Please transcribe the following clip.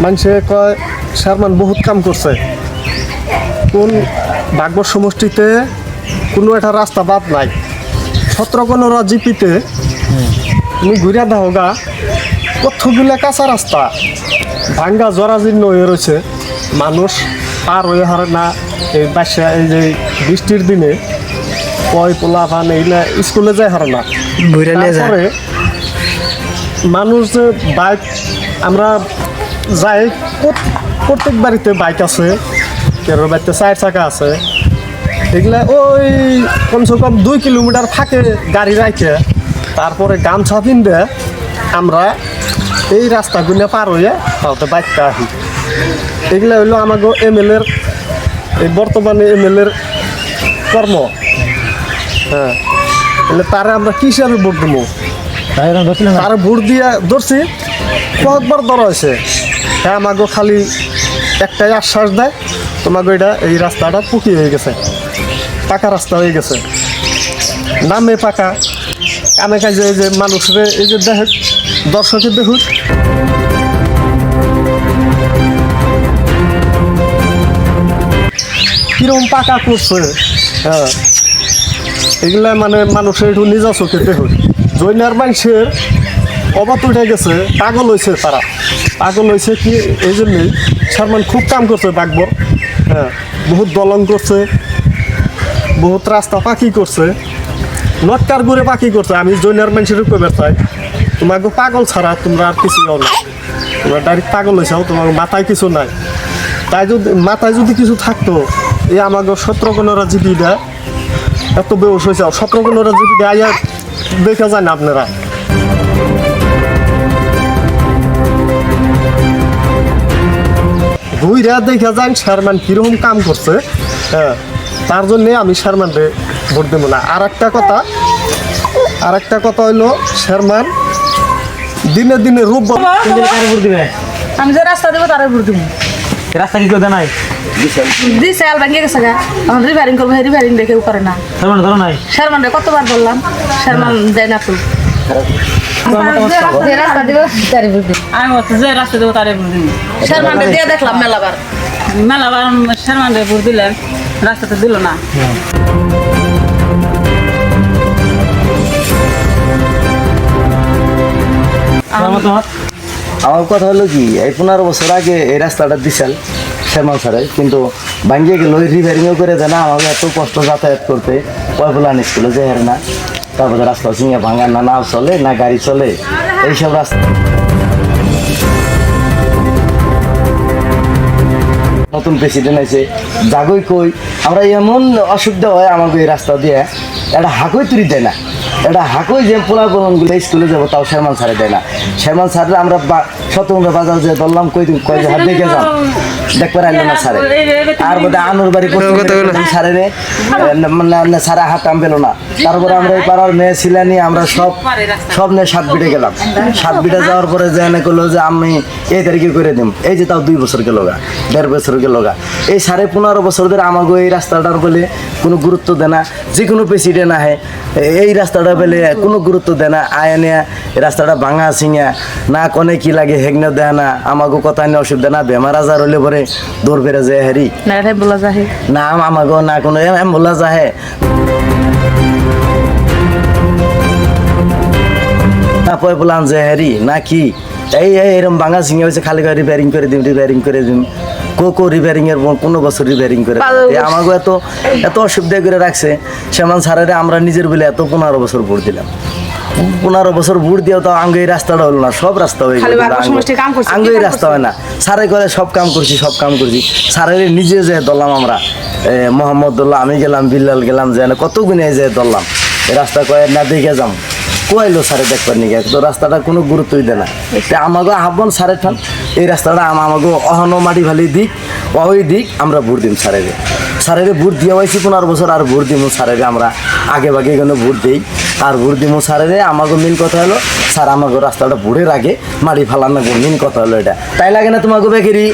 মানুষে কয় শারমান বহুত কাম করছে, কোন বাগবর সমষ্টিতে কোনো একটা রাস্তা বাদ নাই। 17-15 জিপিতে তুমি ঘুরিয়া দাও গা, কতগুলো কাঁচা রাস্তা ভাঙ্গা জরাজীর্ণ হয়ে রয়েছে, মানুষ পার হয়ে হারে না। এই বাসা এই যে বৃষ্টির দিনে কয় পোলা ভান এইগুলা স্কুলে যায় হারে না। তারপরে মানুষ যে বাইক, আমরা যাই প্রত্যেক বাড়িতে বাইক আছে, কেউ বাড়িতে 4 চাকা আছে, এগুলা ওই কমসে কম 2 কিলোমিটার থাকে গাড়ি রাখে, তারপরে গামছা পিন্ধে আমরা এই রাস্তাগুলো পার হয়ে তাতে বাইকটা আহি। এগুলা হইলো আমাকে MLA-র, এই বর্তমানে MLA-র কর্ম। হ্যাঁ, তাহলে তারে আমরা কি হিসাবে ভোট দেবো? তার ভোট দিয়ে ধরছি, কয়েকবার ধরা হয়েছে। হ্যাঁ, আমাকে খালি একটাই আশ্বাস দেয়, তোমাকে এটা এই রাস্তাটা পুকি হয়ে গেছে, পাকা রাস্তা হয়ে গেছে, নামে পাকা, কামে কাজে এই যে মানুষের এই যে দেখ, দর্শকের দেখুক কিরকম পাকা করছে। হ্যাঁ, এগুলা মানে মানুষের একটু নিজা চোখে দেখুক। জৈনার মানুষের অবাত উঠে গেছে, পাগল হয়েছে, তারা পাগল হয়েছে কি এই জন্যই শারমান খুব কাম করছে বাগবর। হ্যাঁ, বহুত দলং করছে, বহুত রাস্তা পাখি করছে, নটকার ঘুরে পাখি করছে। আমি জৈনার মানুষের কবে চাই, তোমাকে পাগল ছাড়া তোমরা আর কিছু হও না, তোমরা ডাইরেক্ট পাগল হয়েছাও, তোমার মাথায় কিছু নাই। তাই যদি মাথায় যদি কিছু থাকতো, এই আমাকে 17-15 জিপিটা এত বেউস হয়েছে। 17-15 জিপিটা আইয়া দেখা যায় না আপনারা। ঘুইরা দেখা যান শারমান কিরকম কাম করছে। হ্যাঁ, তার জন্যে আমি শারমানরে ভোট দেবো না। আর একটা কথা হইলো, শারমান দিনে দিনে রূপ আমি যে রাস্তা দেবো তারা ভোট দেবো। রাস্তা কি করে নাই দিছে আল ভাঙিয়ে গেছে গা, এখন রিপেয়ারিং করবো, রিপেয়ারিং দেখে করে না। শারমান ধরো নাই, শারমানরে কতবার বললাম, শারমান যায় না তো। রাস্তা দেবো তারে ভোট দেবো, আমি বলছি যে রাস্তা দেবো তারে ভোট দিন। শারমানরে দিয়ে দেখলাম মেলাবার শারমানরে ভোট দিলেন, রাস্তাতে দিল না। আমার কথা হলো কি, এই 15 বছর আগে এই রাস্তাটা দিছেন শ্যামল স্যারে, কিন্তু ভাঙ্গিয়ে গেল, রিপেয়ারিংও করে দেয় না। আমাকে এত কষ্ট যাতায়াত করতে, কয়গুলান স্কুলে যে হেরে না, তারপরে রাস্তা চিঙে ভাঙা, না নাও চলে না গাড়ি চলে, এইসব রাস্তা। নতুন প্রেসিডেন্ট আছে, জাগই কই আমরা এমন অসুবিধা হয় আমাকে এই রাস্তা দিয়ে, একটা হাঁকই তুলি দেয় না, এটা হাঁকই যে পোলাপনগুলো স্কুলে যাবো তাও শ্যারমান স্যারে দেয় না। শ্যারমান স্যারে আমরা 17 বাজার যে বললাম কই যে হাত দেখে যাও, দেখবার আইলো না স্যারে। আর বোধহয় আনুর বাড়ি স্যারে স্যারে হাত টাম পেলো না। তারপরে আমরা এই পাড়ার মেয়ে ছিলানি, আমরা সব নিয়ে 7 বিটে গেলাম। 7 বিটে যাওয়ার পরে যে এনে করলো যে আমি এই তারিখে করে দিম, এই যে তাও 2 বছর গেল গা, 1.5 বছর গেল গা। এই 15.5 বছর ধরে আমাকে এই রাস্তাটার বলে কোনো গুরুত্ব দেয় না। যে কোনো প্রেসিডেন্ট আহে এই রাস্তাটা পেলে কোনো গুরুত্ব দেয় না, আয় নেয়া এই রাস্তাটা ভাঙা সিঙা না, কনে কি লাগে হেগনে দেয় না, আমাকে কথা নিয়ে অসুবিধা না। বেমার আজার হলে পরে দৌড় বেড়ে যায় হেরি না, আমাকে না কোনো বলা যায় না, পয় বলান যে হেরি না কি এরকম ভাঙা সিঙে হয়েছে, খালি করে রিপেয়ারিং করে দিম কো রিপেয়ারিং এর কোনো বছর রিপেয়ারিং করে আমাকে এত অসুবিধা করে রাখছে। শ্যামান স্যারের আমরা নিজের বলে এত 15 বছর ভোট দিলাম, 15 বছর ভোট দিয়েও তো আঙ্গ এই রাস্তাটা হলো না, সব রাস্তা হয়ে গেল, আঙ্গ এই রাস্তা হয় না। স্যারে করে সব কাম করছি স্যারের নিজে যে দললাম আমরা, মোহাম্মদ দোল্লা, আমি গেলাম, বিল্লাল গেলাম, যে কত গুণে যে দললাম এই রাস্তা কয়ে না দেখে যাম, কইলো স্যারে দেখবার নিকে তো রাস্তাটা কোনো গুরুত্বই দেয় না। আমাকে আহ্বান স্যারে ঠান এই রাস্তাটা আমাকে অহন মাটি ভালি দিক ওই দিক, আমরা ভোট দিম স্যারের ভোট দিয়ে হয়েছি 15 বছর, আর ভোট দিমু স্যারের আমরা আগে ভাগে এখানে ভোট দিই, আর ভোট দিমু স্যারের। আমাকে মেন কথা হলো স্যার আমাকে রাস্তাটা ভোটের আগে মাটি ফালানো, মেন কথা হলো এটা, তাই লাগে না তোমাকে বেকেরি?